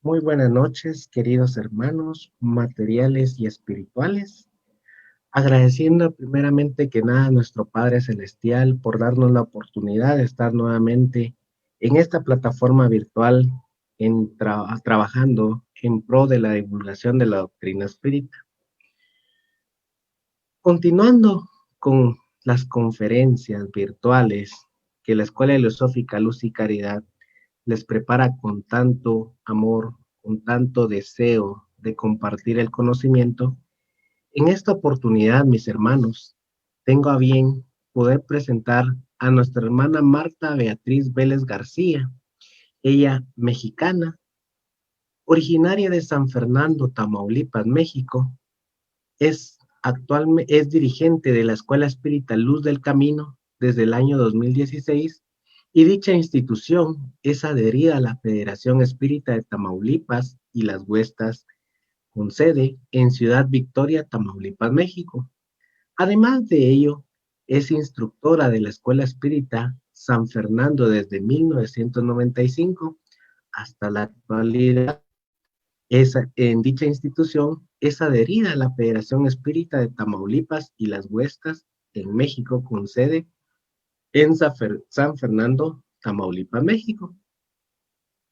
Muy buenas noches, queridos hermanos, materiales y espirituales. Agradeciendo primeramente que nada a nuestro Padre Celestial por darnos la oportunidad de estar nuevamente en esta plataforma virtual trabajando en pro de la divulgación de la doctrina espírita. Continuando con las conferencias virtuales que la Escuela Filosófica Luz y Caridad les prepara con tanto amor, con tanto deseo de compartir el conocimiento. En esta oportunidad, mis hermanos, tengo a bien poder presentar a nuestra hermana Marta Beatriz Vélez García, ella mexicana, originaria de San Fernando, Tamaulipas, México, es dirigente de la Escuela Espírita Luz del Camino desde el año 2016 y dicha institución es adherida a la Federación Espírita de Tamaulipas y Las Huestas, con sede en Ciudad Victoria, Tamaulipas, México. Además de ello, es instructora de la Escuela Espírita San Fernando desde 1995 hasta la actualidad. En dicha institución es adherida a la Federación Espírita de Tamaulipas y Las Huestas en México, con sede en San Fernando, Tamaulipas, México.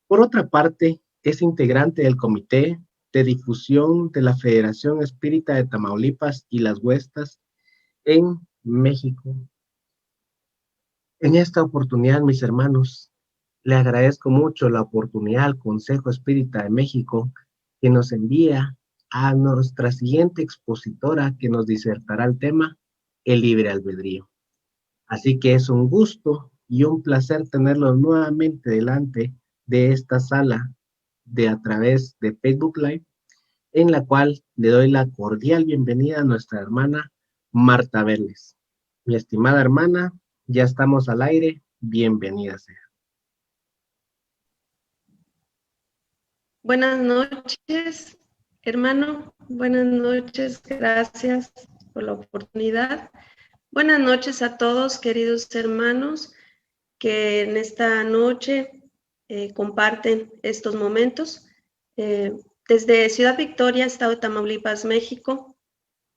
Por otra parte, es integrante del Comité de Difusión de la Federación Espírita de Tamaulipas y Las Huestas en México. En esta oportunidad, mis hermanos, le agradezco mucho la oportunidad al Consejo Espírita de México que nos envía a nuestra siguiente expositora que nos disertará el tema, el libre albedrío. Así que es un gusto y un placer tenerlos nuevamente delante de esta sala de a través de Facebook Live, en la cual le doy la cordial bienvenida a nuestra hermana Marta Vélez. Mi estimada hermana, ya estamos al aire, bienvenida sea. Buenas noches, hermano. Buenas noches, gracias por la oportunidad. Buenas noches a todos, queridos hermanos, que en esta noche comparten estos momentos. Desde Ciudad Victoria, Estado de Tamaulipas, México,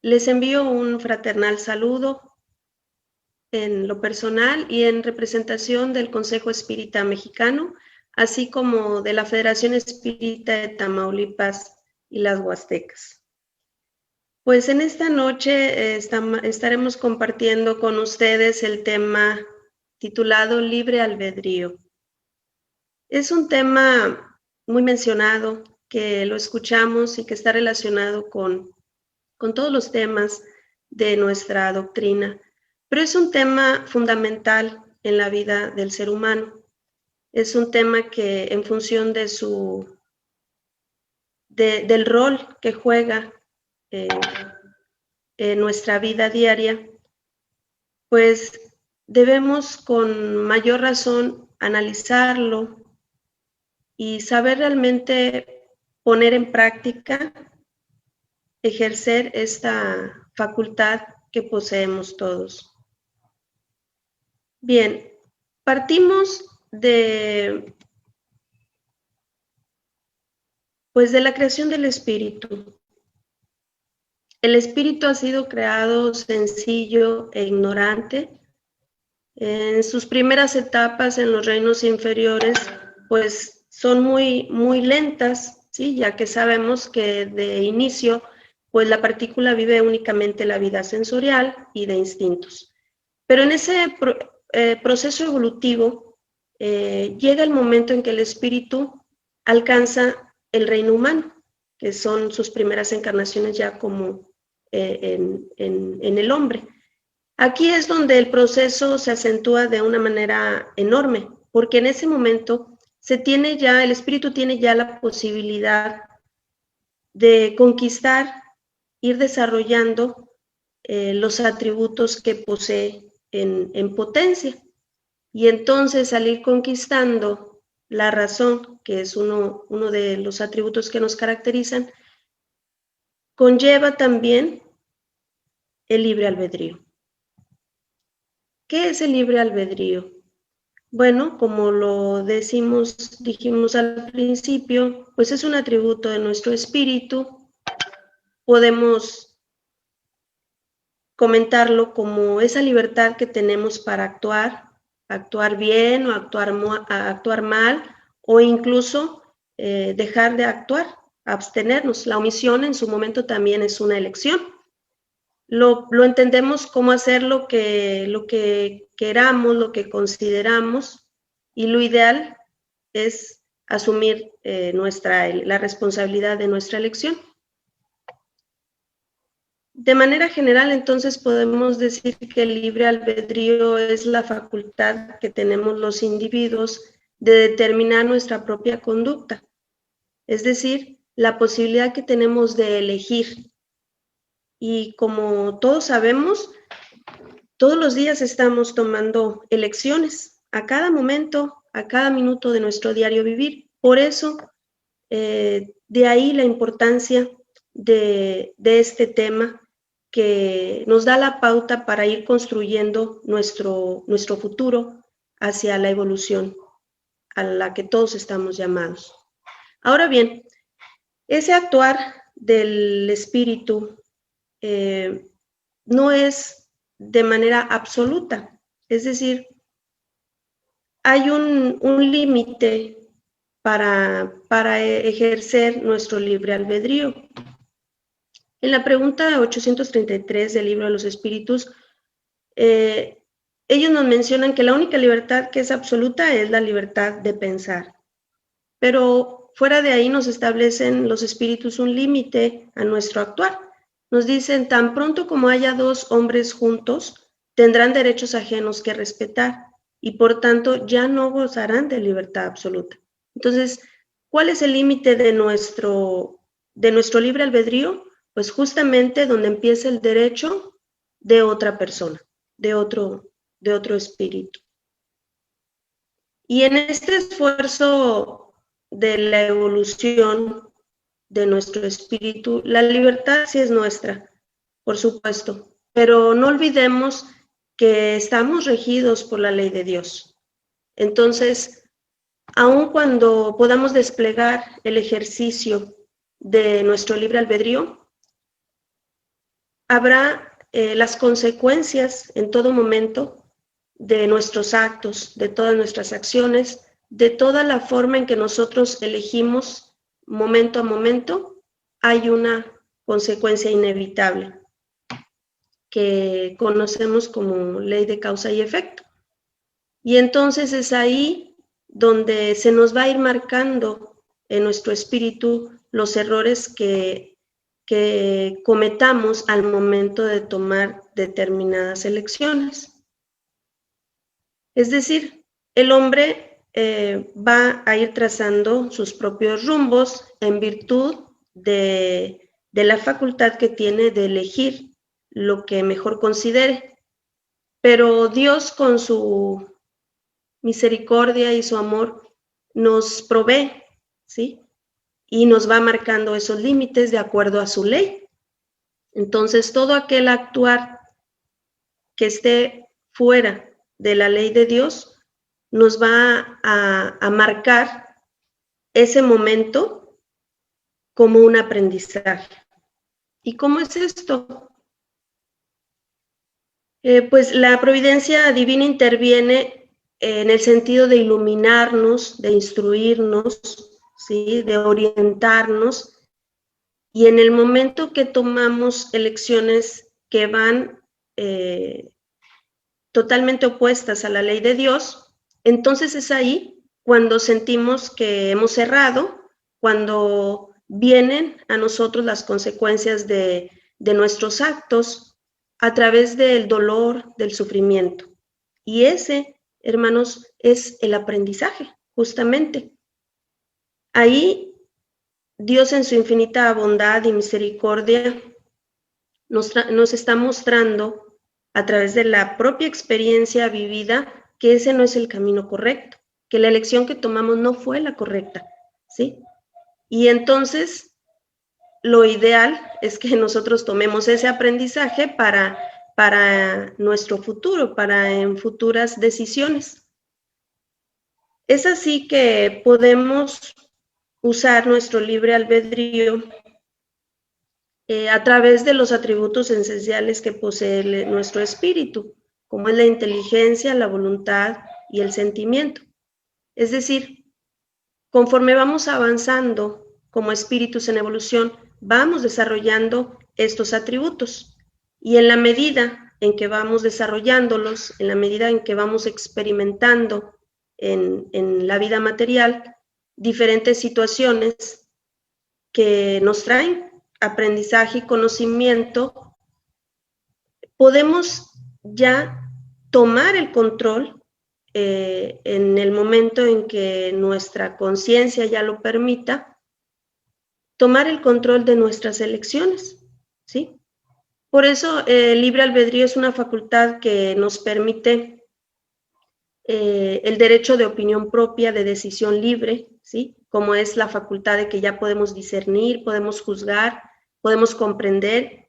les envío un fraternal saludo en lo personal y en representación del Consejo Espírita Mexicano, así como de la Federación Espírita de Tamaulipas y las Huastecas. Pues en esta noche estaremos compartiendo con ustedes el tema titulado Libre Albedrío. Es un tema muy mencionado, que lo escuchamos y que está relacionado con todos los temas de nuestra doctrina, pero es un tema fundamental en la vida del ser humano. Es un tema que en función de del rol que juega en nuestra vida diaria, pues debemos con mayor razón analizarlo y saber realmente poner en práctica, ejercer esta facultad que poseemos todos. Bien, partimos de la creación del espíritu. El espíritu ha sido creado sencillo e ignorante. En sus primeras etapas en los reinos inferiores, pues son muy lentas, ¿sí? Ya que sabemos que de inicio, pues la partícula vive únicamente la vida sensorial y de instintos. Pero en ese proceso evolutivo llega el momento en que el espíritu alcanza el reino humano, que son sus primeras encarnaciones ya como en el hombre. Aquí es donde el proceso se acentúa de una manera enorme, porque en ese momento el espíritu tiene ya la posibilidad de conquistar, ir desarrollando los atributos que posee en potencia. Y entonces salir conquistando la razón, que es uno de los atributos que nos caracterizan, conlleva también el libre albedrío. ¿Qué es el libre albedrío? Bueno, como lo dijimos al principio, pues es un atributo de nuestro espíritu. Podemos comentarlo como esa libertad que tenemos para actuar bien o actuar mal, o incluso dejar de actuar, abstenernos. La omisión en su momento también es una elección. Lo entendemos como hacer lo que queramos, lo que consideramos, y lo ideal es asumir la responsabilidad de nuestra elección. De manera general, entonces, podemos decir que el libre albedrío es la facultad que tenemos los individuos de determinar nuestra propia conducta, es decir, la posibilidad que tenemos de elegir. Y como todos sabemos, todos los días estamos tomando elecciones, a cada momento, a cada minuto de nuestro diario vivir. Por eso, de ahí la importancia de este tema, que nos da la pauta para ir construyendo nuestro futuro hacia la evolución a la que todos estamos llamados. Ahora bien, ese actuar del espíritu no es de manera absoluta, es decir, hay un límite para ejercer nuestro libre albedrío. En la pregunta 833 del Libro de los Espíritus, ellos nos mencionan que la única libertad que es absoluta es la libertad de pensar, pero fuera de ahí nos establecen los espíritus un límite a nuestro actuar. Nos dicen, tan pronto como haya dos hombres juntos, tendrán derechos ajenos que respetar y por tanto ya no gozarán de libertad absoluta. Entonces, ¿cuál es el límite de nuestro libre albedrío? Pues justamente donde empieza el derecho de otra persona, de otro espíritu. Y en este esfuerzo de la evolución de nuestro espíritu, la libertad sí es nuestra, por supuesto, pero no olvidemos que estamos regidos por la ley de Dios. Entonces, aun cuando podamos desplegar el ejercicio de nuestro libre albedrío, habrá las consecuencias en todo momento de nuestros actos, de todas nuestras acciones, de toda la forma en que nosotros elegimos momento a momento. Hay una consecuencia inevitable que conocemos como ley de causa y efecto. Y entonces es ahí donde se nos va a ir marcando en nuestro espíritu los errores que cometamos al momento de tomar determinadas elecciones. Es decir, el hombre va a ir trazando sus propios rumbos en virtud de la facultad que tiene de elegir lo que mejor considere. Pero Dios, con su misericordia y su amor, nos provee, ¿sí? Y nos va marcando esos límites de acuerdo a su ley. Entonces, todo aquel actuar que esté fuera de la ley de Dios nos va a marcar ese momento como un aprendizaje. ¿Y cómo es esto? Pues la providencia divina interviene en el sentido de iluminarnos, de instruirnos, ¿sí? De orientarnos, y en el momento que tomamos elecciones que van totalmente opuestas a la ley de Dios, entonces es ahí cuando sentimos que hemos errado, cuando vienen a nosotros las consecuencias de nuestros actos a través del dolor, del sufrimiento. Y ese, hermanos, es el aprendizaje, justamente. Ahí Dios, en su infinita bondad y misericordia, nos está mostrando a través de la propia experiencia vivida que ese no es el camino correcto, que la elección que tomamos no fue la correcta, ¿sí? Y entonces lo ideal es que nosotros tomemos ese aprendizaje para nuestro futuro, para en futuras decisiones. Es así que podemos usar nuestro libre albedrío a través de los atributos esenciales que posee nuestro espíritu, como es la inteligencia, la voluntad y el sentimiento. Es decir, conforme vamos avanzando como espíritus en evolución, vamos desarrollando estos atributos. Y en la medida en que vamos desarrollándolos, en la medida en que vamos experimentando en la vida material diferentes situaciones que nos traen aprendizaje y conocimiento, podemos ya tomar el control en el momento en que nuestra conciencia ya lo permita, tomar el control de nuestras elecciones, ¿sí? Por eso el libre albedrío es una facultad que nos permite el derecho de opinión propia, de decisión libre, ¿sí? Como es la facultad de que ya podemos discernir, podemos juzgar, podemos comprender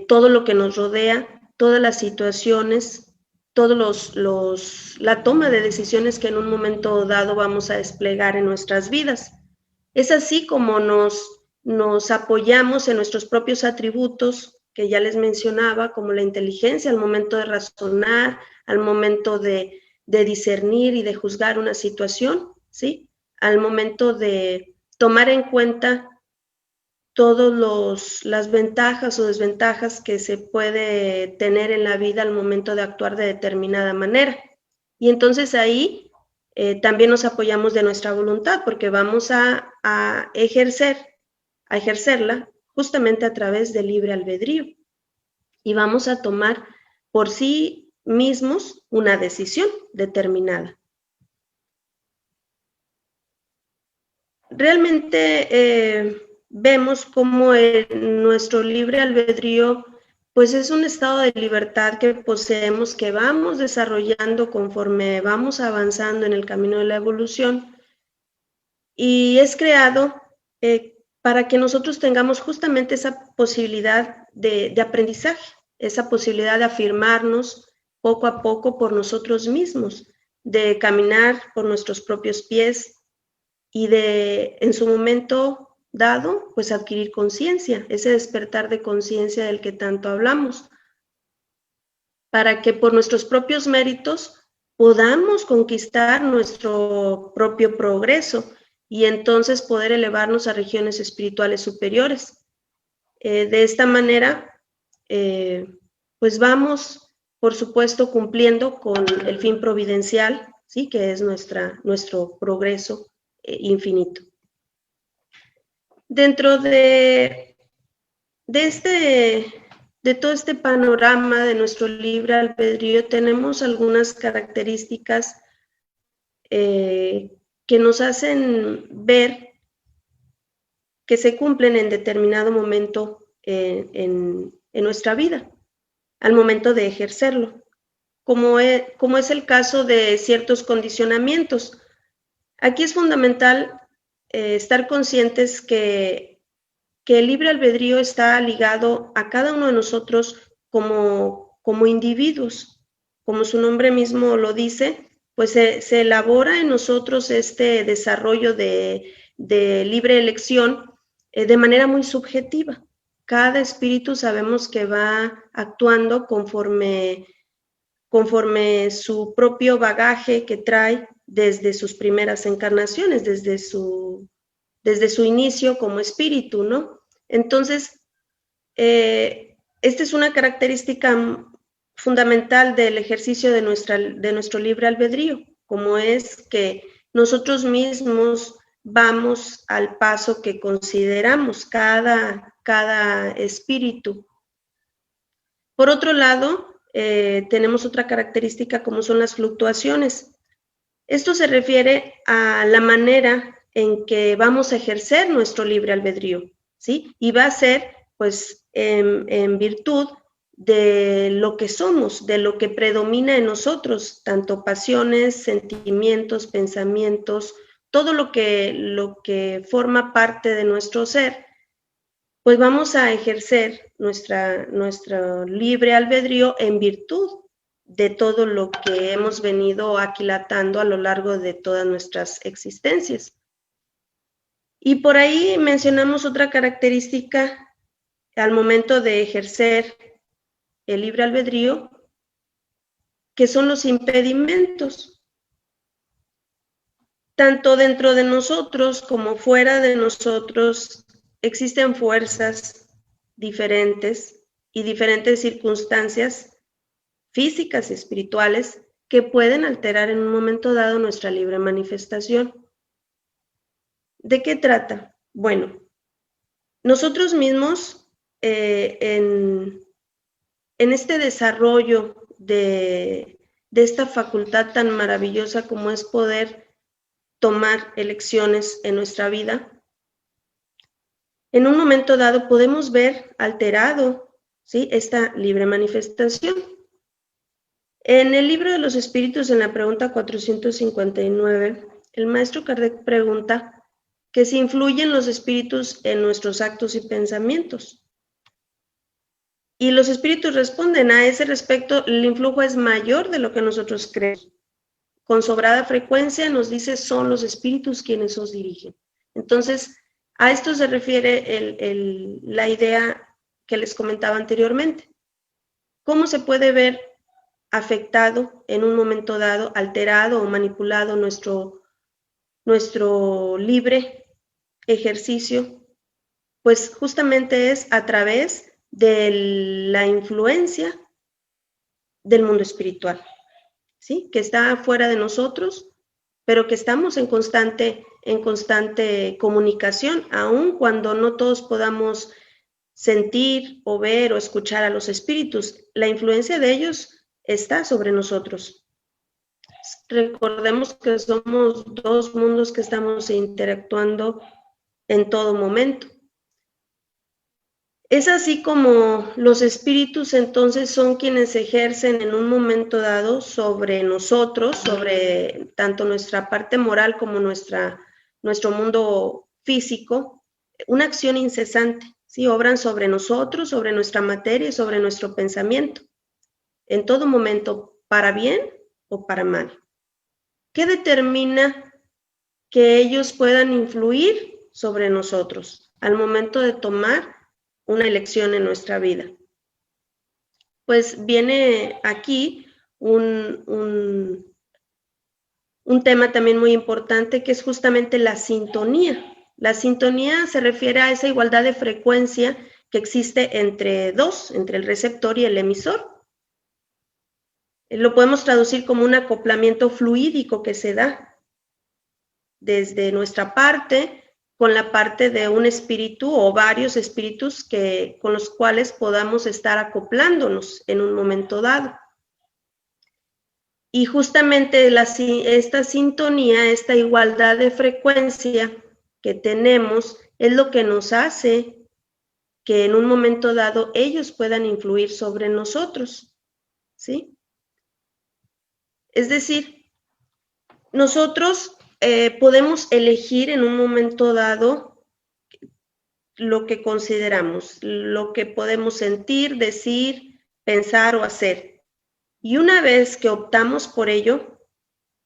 todo lo que nos rodea, todas las situaciones, la toma de decisiones que en un momento dado vamos a desplegar en nuestras vidas. Es así como nos apoyamos en nuestros propios atributos, que ya les mencionaba, como la inteligencia al momento de razonar, al momento de discernir y de juzgar una situación, ¿sí? Al momento de tomar en cuenta todas las ventajas o desventajas que se puede tener en la vida al momento de actuar de determinada manera. Y entonces ahí también nos apoyamos de nuestra voluntad, porque vamos a ejercerla justamente a través del libre albedrío. Y vamos a tomar por sí mismos una decisión determinada. Realmente vemos cómo nuestro libre albedrío pues es un estado de libertad que poseemos, que vamos desarrollando conforme vamos avanzando en el camino de la evolución, y es creado para que nosotros tengamos justamente esa posibilidad de aprendizaje, esa posibilidad de afirmarnos poco a poco por nosotros mismos, de caminar por nuestros propios pies y de, en su momento dado, pues adquirir conciencia, ese despertar de conciencia del que tanto hablamos, para que por nuestros propios méritos podamos conquistar nuestro propio progreso y entonces poder elevarnos a regiones espirituales superiores. De esta manera, pues vamos, por supuesto, cumpliendo con el fin providencial, ¿sí? Que es nuestro progreso infinito. Dentro de todo este panorama de nuestro libre albedrío, tenemos algunas características que nos hacen ver que se cumplen en determinado momento en nuestra vida, al momento de ejercerlo, como es el caso de ciertos condicionamientos. Aquí es fundamental estar conscientes que el libre albedrío está ligado a cada uno de nosotros como individuos. Como su nombre mismo lo dice, pues se elabora en nosotros este desarrollo de libre elección de manera muy subjetiva. Cada espíritu sabemos que va actuando conforme su propio bagaje que trae desde sus primeras encarnaciones, desde su inicio como espíritu, ¿no? Entonces, esta es una característica fundamental del ejercicio de nuestro libre albedrío, como es que nosotros mismos vamos al paso que consideramos cada espíritu. Por otro lado, tenemos otra característica como son las fluctuaciones. Esto se refiere a la manera en que vamos a ejercer nuestro libre albedrío, ¿sí? Y va a ser, pues, en virtud de lo que somos, de lo que predomina en nosotros, tanto pasiones, sentimientos, pensamientos, todo lo que forma parte de nuestro ser, pues vamos a ejercer nuestro libre albedrío en virtud de todo lo que hemos venido aquilatando a lo largo de todas nuestras existencias. Y por ahí mencionamos otra característica al momento de ejercer el libre albedrío, que son los impedimentos. Tanto dentro de nosotros como fuera de nosotros existen fuerzas diferentes y diferentes circunstancias físicas y espirituales que pueden alterar en un momento dado nuestra libre manifestación. ¿De qué trata? Bueno, nosotros mismos en este desarrollo de esta facultad tan maravillosa como es poder tomar elecciones en nuestra vida, en un momento dado podemos ver alterado, ¿sí?, esta libre manifestación. En el libro de los espíritus, en la pregunta 459, el maestro Kardec pregunta que si influyen los espíritus en nuestros actos y pensamientos. Y los espíritus responden: a ese respecto, el influjo es mayor de lo que nosotros creemos. Con sobrada frecuencia nos dice, son los espíritus quienes os dirigen. Entonces, a esto se refiere la idea que les comentaba anteriormente. ¿Cómo se puede ver afectado en un momento dado, alterado o manipulado nuestro libre ejercicio? Pues justamente es a través de la influencia del mundo espiritual, ¿sí?, que está fuera de nosotros, pero que estamos en constante comunicación, aun cuando no todos podamos sentir o ver o escuchar a los espíritus. La influencia de ellos está sobre nosotros. Recordemos que somos dos mundos que estamos interactuando en todo momento. Es así como los espíritus entonces son quienes ejercen en un momento dado sobre nosotros, sobre tanto nuestra parte moral como nuestro mundo físico, una acción incesante, ¿sí? Obran sobre nosotros, sobre nuestra materia y sobre nuestro pensamiento, en todo momento, para bien o para mal. ¿Qué determina que ellos puedan influir sobre nosotros al momento de tomar una elección en nuestra vida? Pues viene aquí un tema también muy importante, que es justamente la sintonía. La sintonía se refiere a esa igualdad de frecuencia que existe entre el receptor y el emisor. Lo podemos traducir como un acoplamiento fluídico que se da desde nuestra parte con la parte de un espíritu o varios espíritus con los cuales podamos estar acoplándonos en un momento dado. Y justamente esta sintonía, esta igualdad de frecuencia que tenemos, es lo que nos hace que en un momento dado ellos puedan influir sobre nosotros, ¿sí? Es decir, nosotros podemos elegir en un momento dado lo que consideramos, lo que podemos sentir, decir, pensar o hacer. Y una vez que optamos por ello,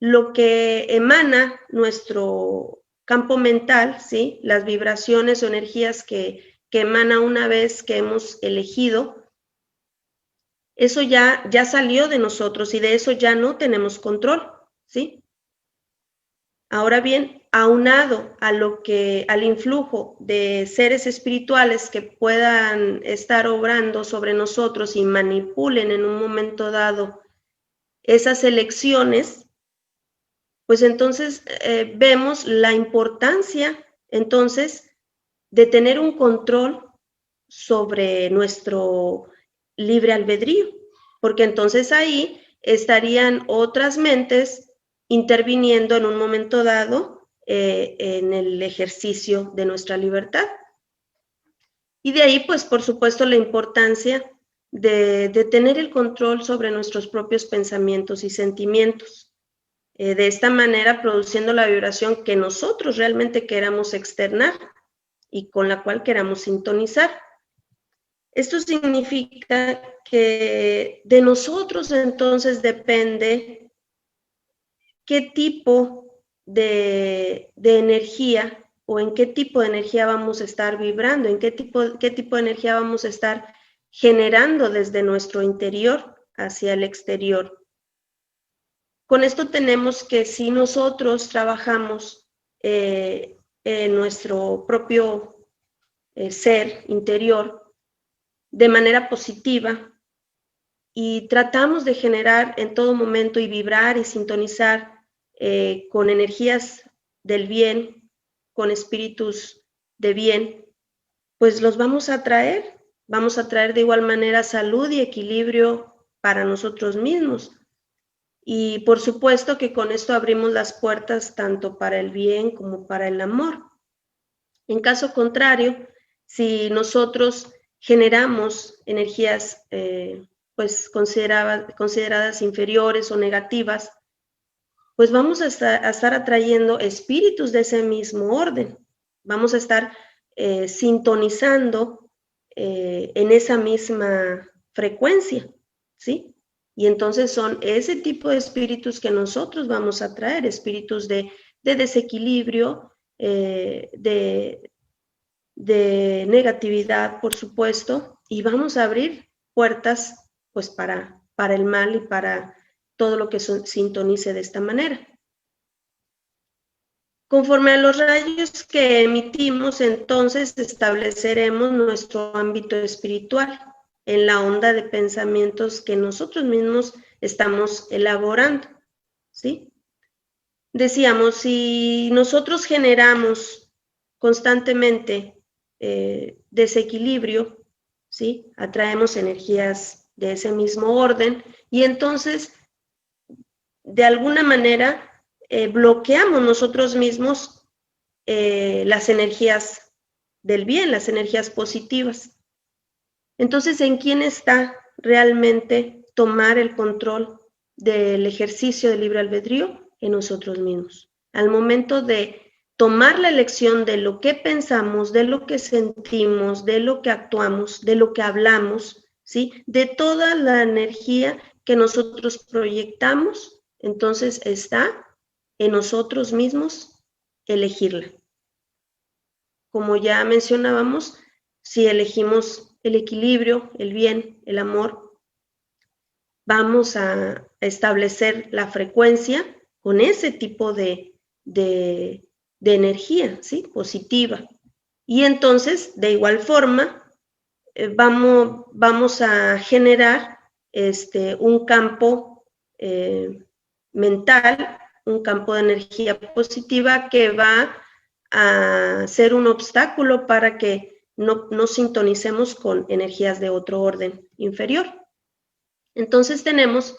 lo que emana nuestro campo mental, ¿sí?, las vibraciones o energías que emana una vez que hemos elegido, eso ya salió de nosotros y de eso ya no tenemos control, ¿sí? Ahora bien, aunado al influjo de seres espirituales que puedan estar obrando sobre nosotros y manipulen en un momento dado esas elecciones, pues entonces vemos la importancia entonces de tener un control sobre nuestro libre albedrío, porque entonces ahí estarían otras mentes interviniendo en un momento dado en el ejercicio de nuestra libertad. Y de ahí, pues, por supuesto, la importancia de tener el control sobre nuestros propios pensamientos y sentimientos. De esta manera, produciendo la vibración que nosotros realmente queramos externar y con la cual queramos sintonizar. Esto significa que de nosotros entonces depende qué tipo de energía o en qué tipo de energía vamos a estar vibrando, en qué tipo de energía vamos a estar generando desde nuestro interior hacia el exterior. Con esto tenemos que si nosotros trabajamos en nuestro propio ser interior de manera positiva y tratamos de generar en todo momento y vibrar y sintonizar con energías del bien, con espíritus de bien, pues los vamos a traer de igual manera salud y equilibrio para nosotros mismos. Y por supuesto que con esto abrimos las puertas tanto para el bien como para el amor. En caso contrario, si nosotros generamos energías pues consideradas inferiores o negativas, pues vamos a estar atrayendo espíritus de ese mismo orden. Vamos a estar sintonizando en esa misma frecuencia, ¿sí? Y entonces son ese tipo de espíritus que nosotros vamos a traer, espíritus de desequilibrio, de negatividad, por supuesto, y vamos a abrir puertas pues para el mal y para todo lo que sintonice de esta manera. Conforme a los rayos que emitimos, entonces estableceremos nuestro ámbito espiritual en la onda de pensamientos que nosotros mismos estamos elaborando, ¿sí? Decíamos, si nosotros generamos constantemente desequilibrio, ¿sí? Atraemos energías de ese mismo orden y entonces, de alguna manera, bloqueamos nosotros mismos las energías del bien, las energías positivas. Entonces, ¿en quién está realmente tomar el control del ejercicio del libre albedrío? En nosotros mismos. Al momento de tomar la elección de lo que pensamos, de lo que sentimos, de lo que actuamos, de lo que hablamos, ¿sí? De toda la energía que nosotros proyectamos, entonces está en nosotros mismos elegirla. Como ya mencionábamos, si elegimos el equilibrio, el bien, el amor, vamos a establecer la frecuencia con ese tipo de energía, ¿sí? Positiva. Y entonces, de igual forma, vamos a generar un campo mental, un campo de energía positiva que va a ser un obstáculo para que no sintonicemos con energías de otro orden inferior. Entonces tenemos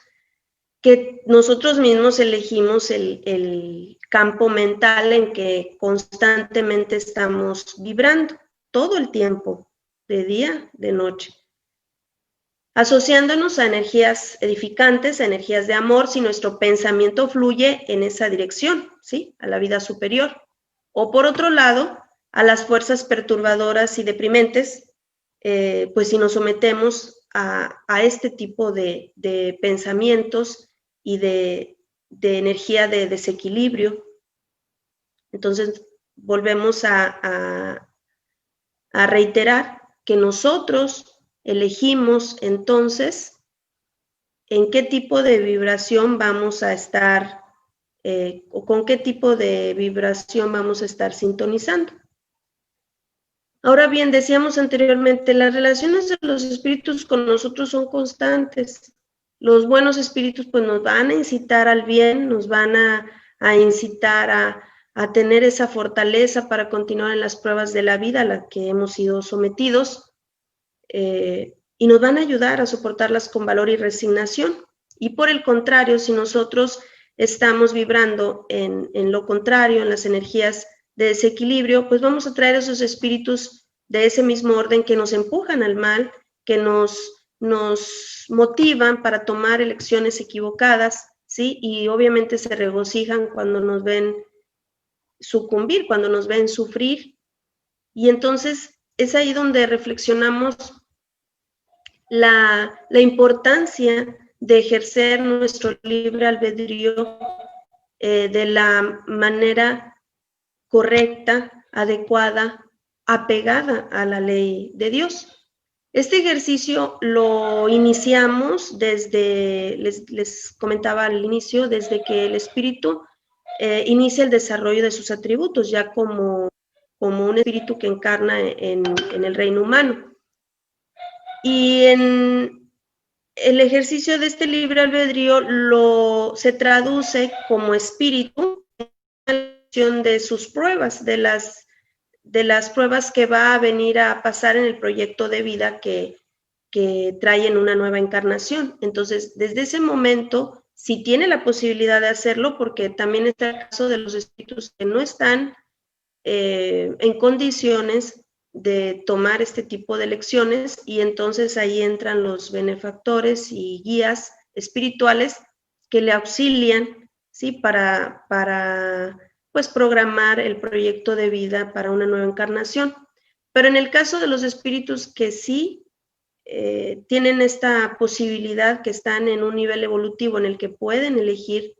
que nosotros mismos elegimos el campo mental en que constantemente estamos vibrando, todo el tiempo, de día, de noche. Asociándonos a energías edificantes, a energías de amor, si nuestro pensamiento fluye en esa dirección, ¿sí? A la vida superior. O por otro lado, a las fuerzas perturbadoras y deprimentes, pues si nos sometemos a este tipo de pensamientos y de energía de desequilibrio. Entonces, volvemos a reiterar que nosotros elegimos entonces en qué tipo de vibración vamos a estar o con qué tipo de vibración vamos a estar sintonizando. Ahora bien, decíamos anteriormente, las relaciones de los espíritus con nosotros son constantes. Los buenos espíritus pues nos van a incitar al bien, nos van a incitar a tener esa fortaleza para continuar en las pruebas de la vida a las que hemos sido sometidos y nos van a ayudar a soportarlas con valor y resignación. Y por el contrario, si nosotros estamos vibrando en lo contrario, en las energías de desequilibrio, pues vamos a traer esos espíritus de ese mismo orden que nos empujan al mal, que nos motivan para tomar elecciones equivocadas, ¿sí? Y obviamente se regocijan cuando nos ven sucumbir, cuando nos ven sufrir. Y entonces es ahí donde reflexionamos la importancia de ejercer nuestro libre albedrío de la manera correcta, adecuada, apegada a la ley de Dios. Este ejercicio lo iniciamos desde, les comentaba al inicio, desde que el espíritu inicia el desarrollo de sus atributos, ya como un espíritu que encarna en el reino humano. Y en el ejercicio de este libre albedrío se traduce como espíritu de sus pruebas, de las pruebas que va a venir a pasar en el proyecto de vida que trae en una nueva encarnación. Entonces, desde ese momento, si tiene la posibilidad de hacerlo, porque también está el caso de los espíritus que no están en condiciones de tomar este tipo de lecciones, y entonces ahí entran los benefactores y guías espirituales que le auxilian, ¿sí? Para pues programar el proyecto de vida para una nueva encarnación. Pero en el caso de los espíritus que sí tienen esta posibilidad, que están en un nivel evolutivo en el que pueden elegir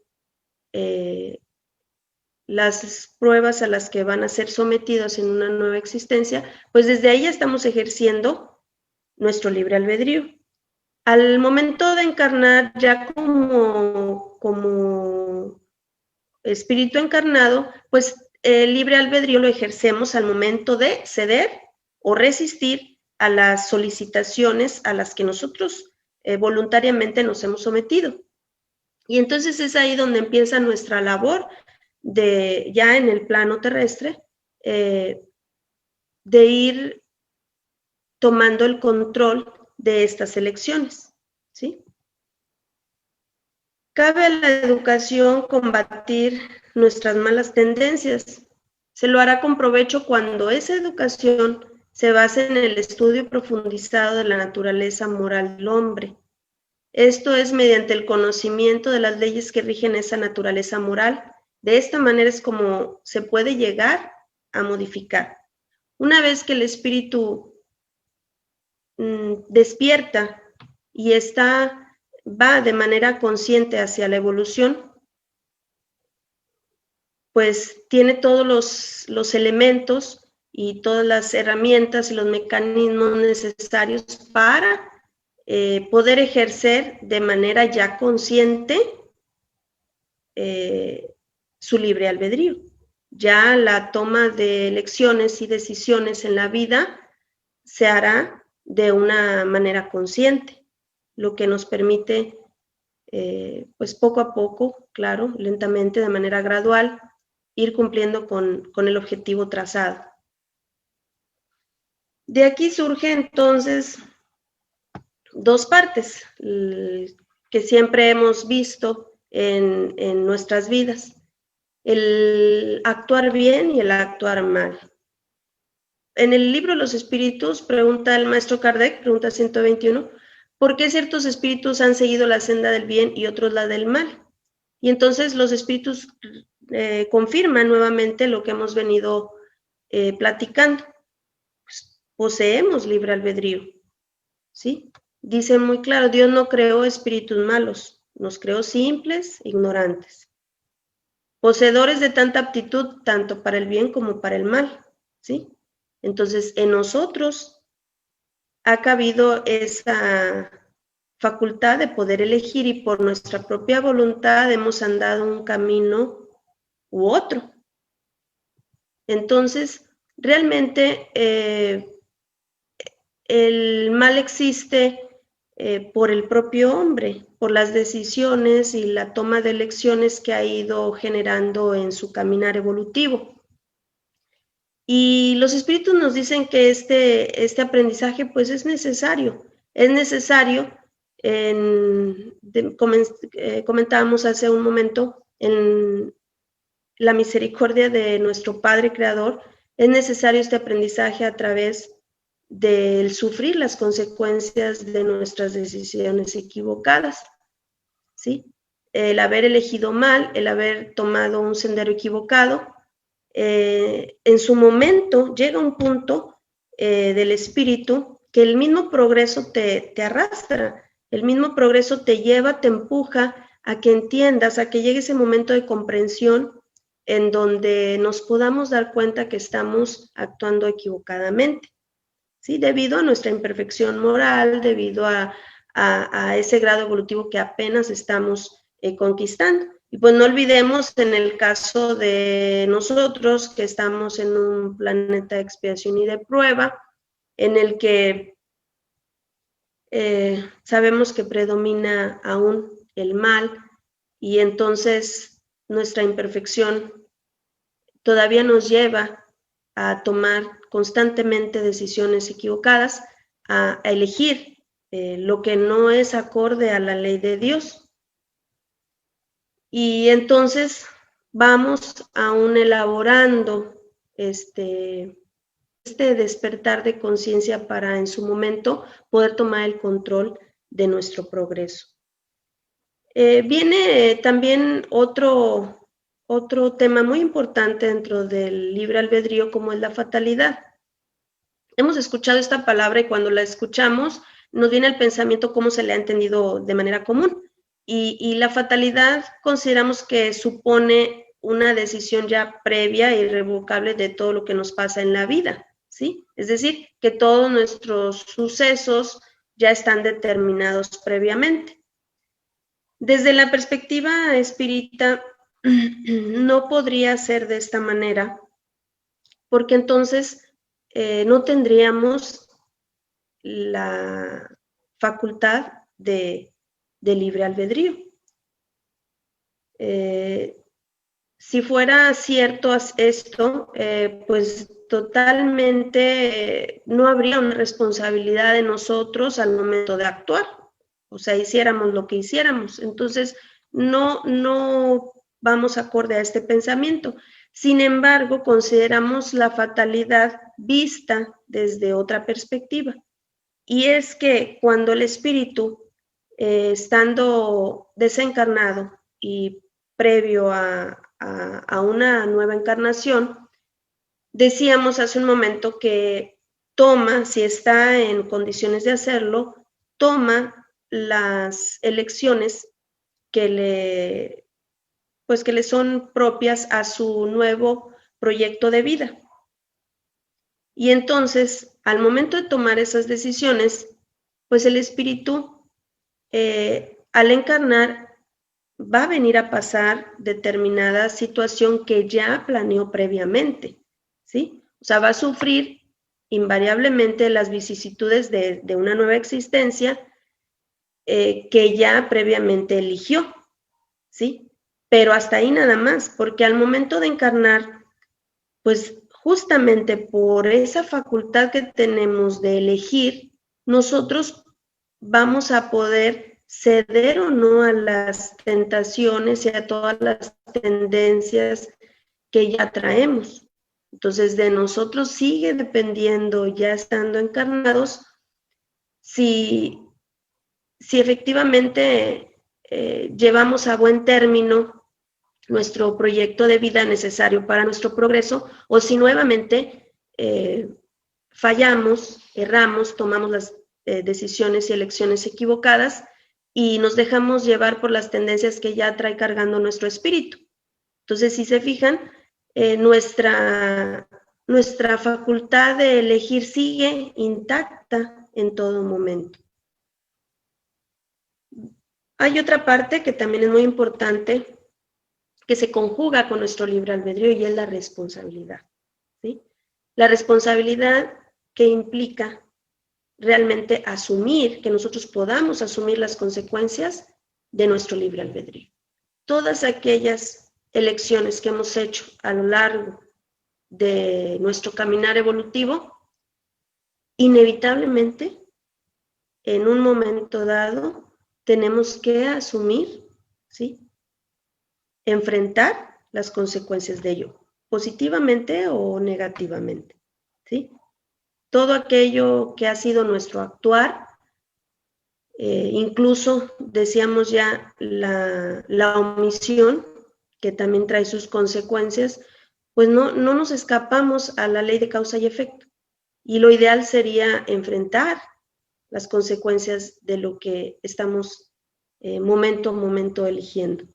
las pruebas a las que van a ser sometidos en una nueva existencia, pues desde ahí ya estamos ejerciendo nuestro libre albedrío. Al momento de encarnar ya como espíritu encarnado, pues el libre albedrío lo ejercemos al momento de ceder o resistir a las solicitaciones a las que nosotros voluntariamente nos hemos sometido. Y entonces es ahí donde empieza nuestra labor ya en el plano terrestre, de ir tomando el control de estas elecciones, ¿sí? Cabe a la educación combatir nuestras malas tendencias. Se lo hará con provecho cuando esa educación se base en el estudio profundizado de la naturaleza moral del hombre. Esto es mediante el conocimiento de las leyes que rigen esa naturaleza moral. De esta manera es como se puede llegar a modificar. Una vez que el espíritu despierta y va de manera consciente hacia la evolución, pues tiene todos los elementos y todas las herramientas y los mecanismos necesarios para poder ejercer de manera ya consciente su libre albedrío. Ya la toma de elecciones y decisiones en la vida se hará de una manera consciente, lo que nos permite, pues poco a poco, claro, lentamente, de manera gradual, ir cumpliendo con el objetivo trazado. De aquí surge entonces dos partes que siempre hemos visto en nuestras vidas: el actuar bien y el actuar mal. En el libro Los Espíritus, pregunta el maestro Kardec, pregunta 121, ¿por qué ciertos espíritus han seguido la senda del bien y otros la del mal? Y entonces los espíritus confirman nuevamente lo que hemos venido platicando. Pues, poseemos libre albedrío, ¿sí? Dice muy claro, Dios no creó espíritus malos, nos creó simples, ignorantes, poseedores de tanta aptitud, tanto para el bien como para el mal, ¿sí? Entonces, en nosotros ha cabido esa facultad de poder elegir, y por nuestra propia voluntad hemos andado un camino u otro. Entonces, realmente el mal existe por el propio hombre, por las decisiones y la toma de elecciones que ha ido generando en su caminar evolutivo. Y los espíritus nos dicen que este aprendizaje pues es necesario. Comentábamos hace un momento, en la misericordia de nuestro Padre Creador, es necesario este aprendizaje a través del sufrir las consecuencias de nuestras decisiones equivocadas, ¿sí? El haber elegido mal, el haber tomado un sendero equivocado, en su momento llega un punto del espíritu que el mismo progreso te arrastra, el mismo progreso te lleva, te empuja a que entiendas, a que llegue ese momento de comprensión en donde nos podamos dar cuenta que estamos actuando equivocadamente, ¿sí? Debido a nuestra imperfección moral, debido a ese grado evolutivo que apenas estamos conquistando. Y pues no olvidemos en el caso de nosotros que estamos en un planeta de expiación y de prueba, en el que sabemos que predomina aún el mal y entonces nuestra imperfección todavía nos lleva a tomar constantemente decisiones equivocadas, a elegir lo que no es acorde a la ley de Dios. Y entonces vamos aún elaborando este despertar de conciencia para en su momento poder tomar el control de nuestro progreso. Viene también otro tema muy importante dentro del libre albedrío, como es la fatalidad. Hemos escuchado esta palabra y cuando la escuchamos nos viene el pensamiento cómo se le ha entendido de manera común. Y la fatalidad consideramos que supone una decisión ya previa e irrevocable de todo lo que nos pasa en la vida, ¿sí? Es decir, que todos nuestros sucesos ya están determinados previamente. Desde la perspectiva espírita, no podría ser de esta manera, porque entonces no tendríamos la facultad de libre albedrío. Si fuera cierto esto, pues totalmente no habría una responsabilidad de nosotros al momento de actuar. O sea, hiciéramos lo que hiciéramos. Entonces, no vamos acorde a este pensamiento. Sin embargo, consideramos la fatalidad vista desde otra perspectiva. Y es que cuando el espíritu, estando desencarnado y previo a una nueva encarnación, decíamos hace un momento que toma, si está en condiciones de hacerlo, toma las elecciones que le son propias a su nuevo proyecto de vida. Y entonces, al momento de tomar esas decisiones, pues el espíritu, al encarnar, va a venir a pasar determinada situación que ya planeó previamente, ¿sí? O sea, va a sufrir invariablemente las vicisitudes de una nueva existencia que ya previamente eligió, ¿sí? Pero hasta ahí nada más, porque al momento de encarnar, pues justamente por esa facultad que tenemos de elegir, nosotros vamos a poder ceder o no a las tentaciones y a todas las tendencias que ya traemos. Entonces, de nosotros sigue dependiendo, ya estando encarnados, si efectivamente llevamos a buen término nuestro proyecto de vida necesario para nuestro progreso, o si nuevamente fallamos, erramos, tomamos las decisiones y elecciones equivocadas y nos dejamos llevar por las tendencias que ya trae cargando nuestro espíritu. Entonces, si se fijan, nuestra facultad de elegir sigue intacta en todo momento. Hay otra parte que también es muy importante, que se conjuga con nuestro libre albedrío, y es la responsabilidad, ¿sí? La responsabilidad que implica realmente asumir, que nosotros podamos asumir las consecuencias de nuestro libre albedrío. Todas aquellas elecciones que hemos hecho a lo largo de nuestro caminar evolutivo, inevitablemente, en un momento dado, tenemos que asumir, ¿sí? Enfrentar las consecuencias de ello, positivamente o negativamente, ¿sí? Todo aquello que ha sido nuestro actuar, incluso decíamos ya la omisión, que también trae sus consecuencias, pues no nos escapamos a la ley de causa y efecto. y lo ideal sería enfrentar las consecuencias de lo que estamos momento a momento eligiendo.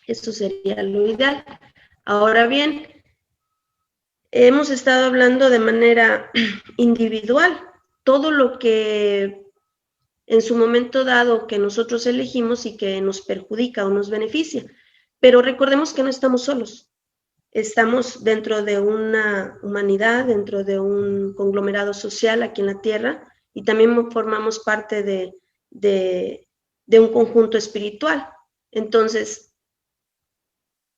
Eso sería lo ideal. Ahora bien, hemos estado hablando de manera individual. Todo lo que en su momento dado que nosotros elegimos y que nos perjudica o nos beneficia. Pero recordemos que no estamos solos. Estamos dentro de una humanidad, dentro de un conglomerado social aquí en la Tierra, y también formamos parte de un conjunto espiritual. Entonces,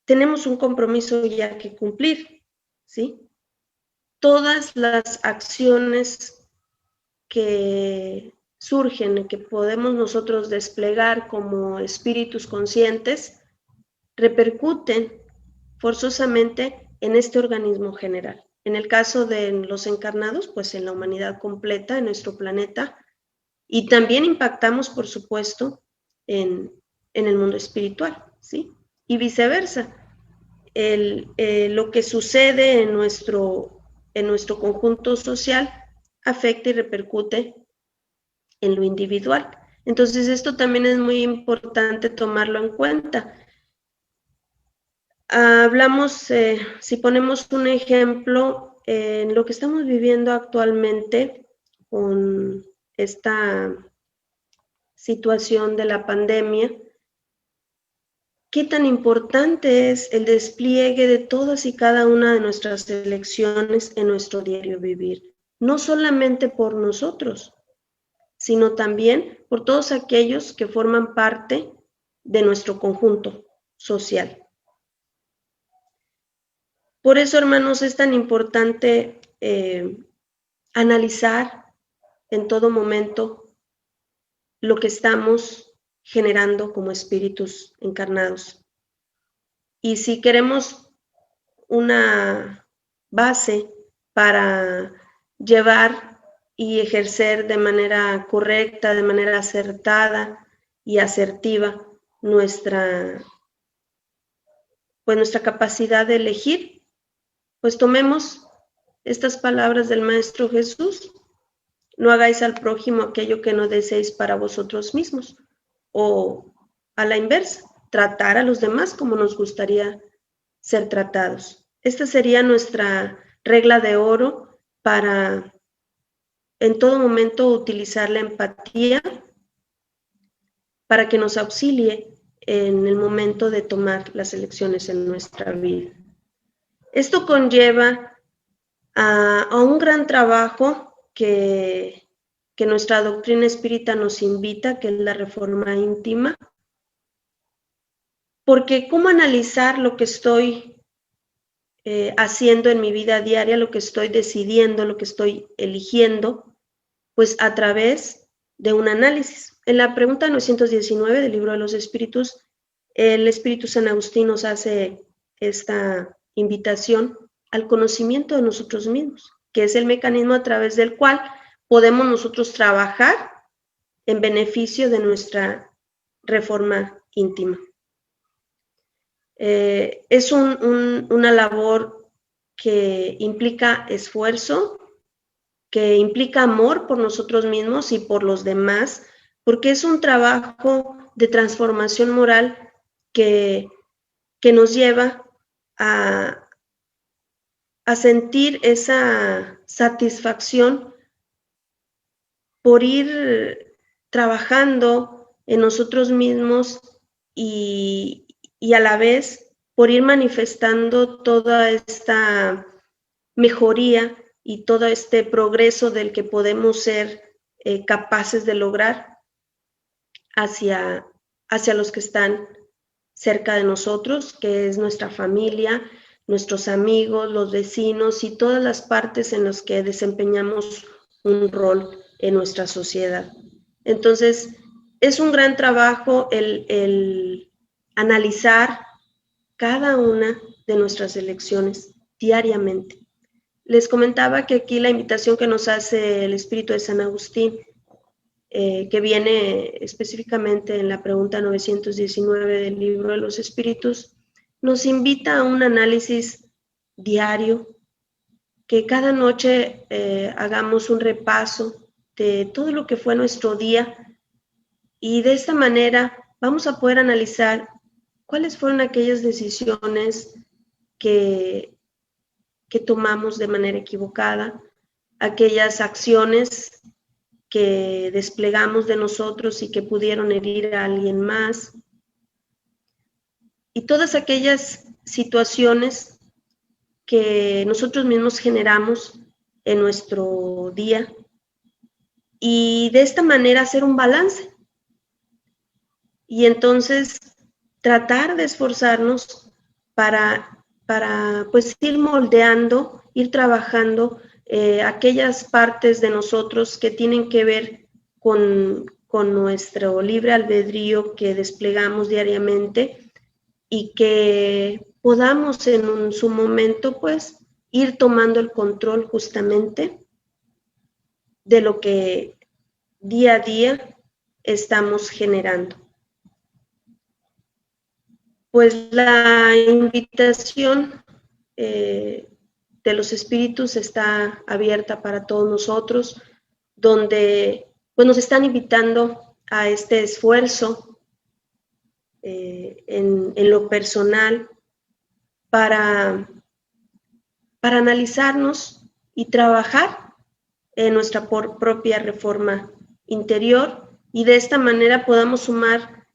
tenemos un compromiso ya que cumplir, ¿sí? Todas las acciones que surgen, que podemos nosotros desplegar como espíritus conscientes, repercuten forzosamente en este organismo general. En el caso de los encarnados, pues en la humanidad completa, en nuestro planeta, y también impactamos, por supuesto, en el mundo espiritual, ¿sí? Y viceversa. Lo que sucede en nuestro conjunto social afecta y repercute en lo individual. Entonces, esto también es muy importante tomarlo en cuenta. Hablamos, si ponemos un ejemplo, en lo que estamos viviendo actualmente con esta situación de la pandemia, ¿qué tan importante es el despliegue de todas y cada una de nuestras elecciones en nuestro diario vivir? No solamente por nosotros, sino también por todos aquellos que forman parte de nuestro conjunto social. Por eso, hermanos, es tan importante analizar en todo momento lo que estamos generando como espíritus encarnados. Y si queremos una base para llevar y ejercer de manera correcta, de manera acertada y asertiva nuestra capacidad de elegir, pues tomemos estas palabras del Maestro Jesús: no hagáis al prójimo aquello que no deseéis para vosotros mismos, o a la inversa, tratar a los demás como nos gustaría ser tratados. Esta sería nuestra regla de oro para en todo momento utilizar la empatía para que nos auxilie en el momento de tomar las elecciones en nuestra vida. Esto conlleva a un gran trabajo que nuestra doctrina espírita nos invita, que es la reforma íntima, porque ¿cómo analizar lo que estoy haciendo en mi vida diaria, lo que estoy decidiendo, lo que estoy eligiendo? Pues a través de un análisis. En la pregunta 919 del Libro de los Espíritus, el Espíritu San Agustín nos hace esta invitación al conocimiento de nosotros mismos, que es el mecanismo a través del cual podemos nosotros trabajar en beneficio de nuestra reforma íntima. Es una labor que implica esfuerzo, que implica amor por nosotros mismos y por los demás, porque es un trabajo de transformación moral que nos lleva a sentir esa satisfacción por ir trabajando en nosotros mismos y a la vez por ir manifestando toda esta mejoría y todo este progreso del que podemos ser capaces de lograr hacia los que están cerca de nosotros, que es nuestra familia, nuestros amigos, los vecinos y todas las partes en las que desempeñamos un rol en nuestra sociedad. Entonces, es un gran trabajo el analizar cada una de nuestras elecciones diariamente. Les comentaba que aquí la invitación que nos hace el Espíritu de San Agustín, que viene específicamente en la pregunta 919 del Libro de los Espíritus, nos invita a un análisis diario que cada noche hagamos un repaso de todo lo que fue nuestro día y de esta manera vamos a poder analizar cuáles fueron aquellas decisiones que tomamos de manera equivocada, aquellas acciones que desplegamos de nosotros y que pudieron herir a alguien más, y todas aquellas situaciones que nosotros mismos generamos en nuestro día, y de esta manera hacer un balance y entonces tratar de esforzarnos para pues ir moldeando, ir trabajando aquellas partes de nosotros que tienen que ver con nuestro libre albedrío que desplegamos diariamente y que podamos en su momento pues ir tomando el control justamente de lo que día a día estamos generando. Pues la invitación de los espíritus está abierta para todos nosotros, donde pues nos están invitando a este esfuerzo en lo personal para analizarnos y trabajar en nuestra propia reforma interior, y de esta manera podamos sumar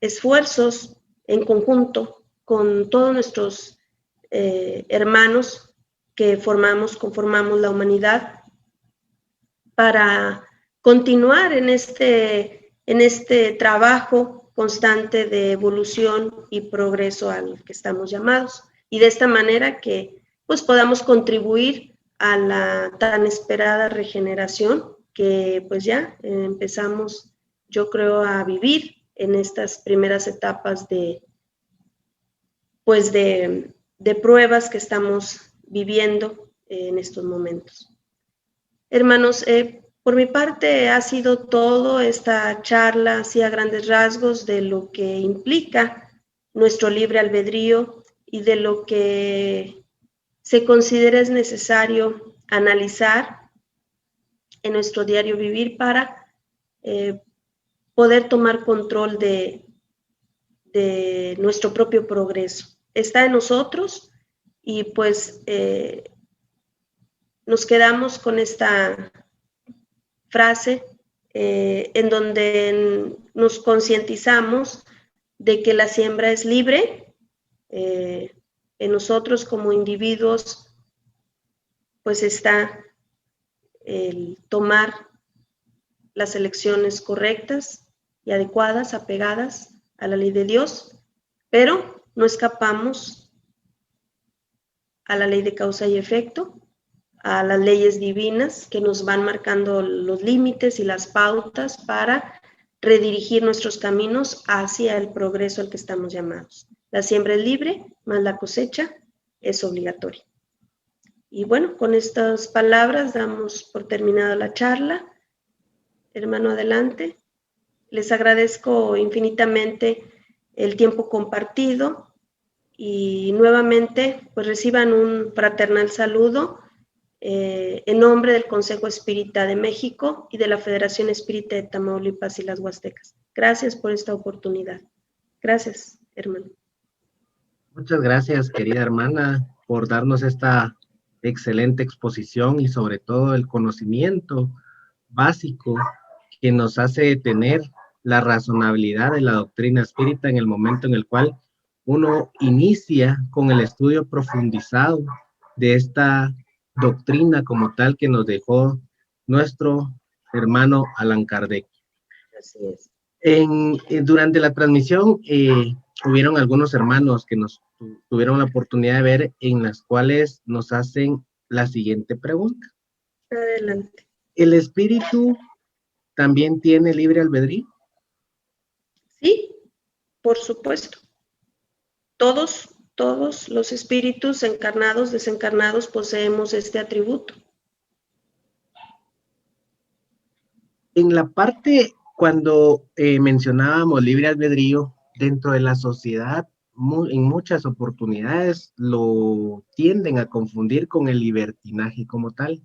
esfuerzos en conjunto con todos nuestros hermanos que conformamos la humanidad, para continuar en este trabajo constante de evolución y progreso al que estamos llamados, y de esta manera que pues podamos contribuir a la tan esperada regeneración que pues ya empezamos, yo creo, a vivir en estas primeras etapas de pruebas que estamos viviendo en estos momentos. Hermanos, por mi parte ha sido todo esta charla, así a grandes rasgos, de lo que implica nuestro libre albedrío y de lo que se considera es necesario analizar en nuestro diario vivir para poder tomar control de nuestro propio progreso. Está en nosotros, y pues nos quedamos con esta frase en donde nos concientizamos de que la siembra es libre. En nosotros como individuos pues está el tomar las elecciones correctas y adecuadas, apegadas a la ley de Dios, pero no escapamos a la ley de causa y efecto, a las leyes divinas que nos van marcando los límites y las pautas para redirigir nuestros caminos hacia el progreso al que estamos llamados. La siembra es libre, mas la cosecha es obligatoria. Y bueno, con estas palabras damos por terminada la charla. Hermano, adelante. Les agradezco infinitamente el tiempo compartido y nuevamente pues reciban un fraternal saludo en nombre del Consejo Espírita de México y de la Federación Espírita de Tamaulipas y las Huastecas. Gracias por esta oportunidad. Gracias, hermano. Muchas gracias, querida hermana, por darnos esta excelente exposición y sobre todo el conocimiento básico que nos hace tener la razonabilidad de la doctrina espírita en el momento en el cual uno inicia con el estudio profundizado de esta doctrina como tal que nos dejó nuestro hermano Allan Kardec. Así es. Durante la transmisión hubieron algunos hermanos que nos tuvieron la oportunidad de ver, en las cuales nos hacen la siguiente pregunta. Adelante. ¿El espíritu también tiene libre albedrío? Sí, por supuesto. Todos los espíritus encarnados, desencarnados, poseemos este atributo. En la parte cuando mencionábamos libre albedrío, dentro de la sociedad en muchas oportunidades lo tienden a confundir con el libertinaje como tal.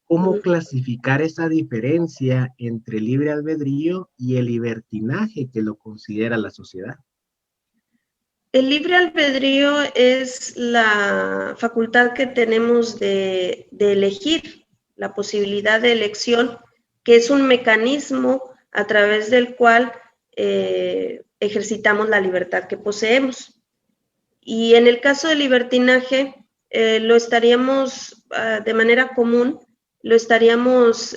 ¿Cómo clasificar esa diferencia entre libre albedrío y el libertinaje que lo considera la sociedad? El libre albedrío es la facultad que tenemos de elegir, la posibilidad de elección, que es un mecanismo a través del cual ejercitamos la libertad que poseemos. Y en el caso del libertinaje, lo estaríamos, de manera común, lo estaríamos,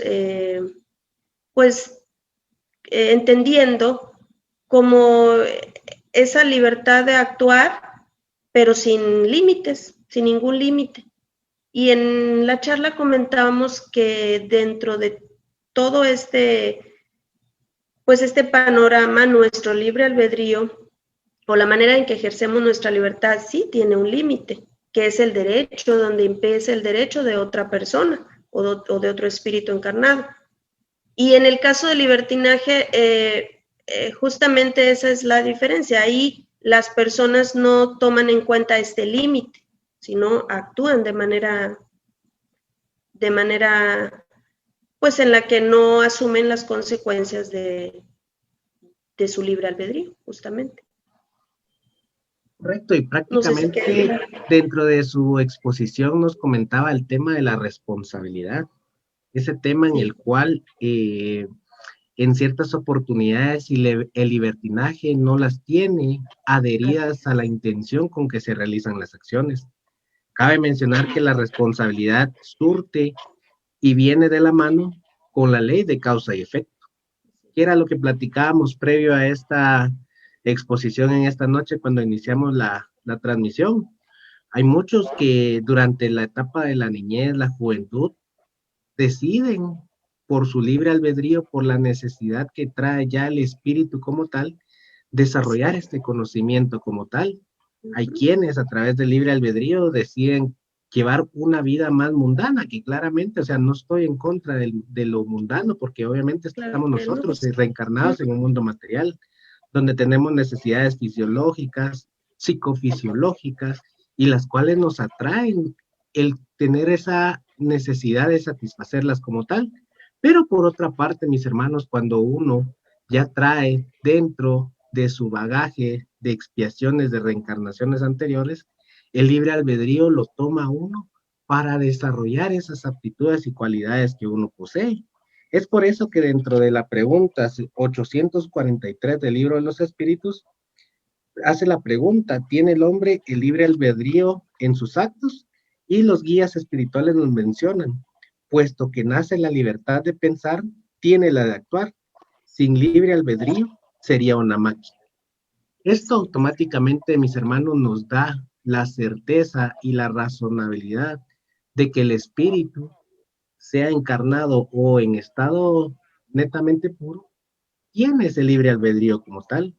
entendiendo como esa libertad de actuar, pero sin límites, sin ningún límite. Y en la charla comentábamos que dentro de todo este panorama, nuestro libre albedrío o la manera en que ejercemos nuestra libertad sí tiene un límite, que es el derecho, donde empieza el derecho de otra persona o de otro espíritu encarnado. Y en el caso del libertinaje, justamente esa es la diferencia. Ahí las personas no toman en cuenta este límite, sino actúan de manera, pues en la que no asumen las consecuencias de su libre albedrío, justamente. Correcto, y No sé si prácticamente dentro de su exposición nos comentaba el tema de la responsabilidad, ese tema en el cual en ciertas oportunidades el libertinaje no las tiene adheridas a la intención con que se realizan las acciones. Cabe mencionar que la responsabilidad surte y viene de la mano con la ley de causa y efecto, que era lo que platicábamos previo a esta exposición en esta noche cuando iniciamos la transmisión. Hay muchos que durante la etapa de la niñez, la juventud, deciden por su libre albedrío, por la necesidad que trae ya el espíritu como tal, desarrollar este conocimiento como tal. Hay quienes a través del libre albedrío deciden llevar una vida más mundana, que claramente, o sea, no estoy en contra de lo mundano, porque obviamente estamos nosotros reencarnados en un mundo material, donde tenemos necesidades fisiológicas, psicofisiológicas, y las cuales nos atraen el tener esa necesidad de satisfacerlas como tal. Pero por otra parte, mis hermanos, cuando uno ya trae dentro de su bagaje de expiaciones de reencarnaciones anteriores, el libre albedrío lo toma uno para desarrollar esas aptitudes y cualidades que uno posee. Es por eso que dentro de la pregunta 843 del libro de los espíritus, hace la pregunta, ¿tiene el hombre el libre albedrío en sus actos? Y los guías espirituales nos mencionan, puesto que nace la libertad de pensar, tiene la de actuar. Sin libre albedrío sería una máquina. Esto automáticamente, mis hermanos, nos da la certeza y la razonabilidad de que el espíritu, sea encarnado o en estado netamente puro, tiene ese libre albedrío como tal.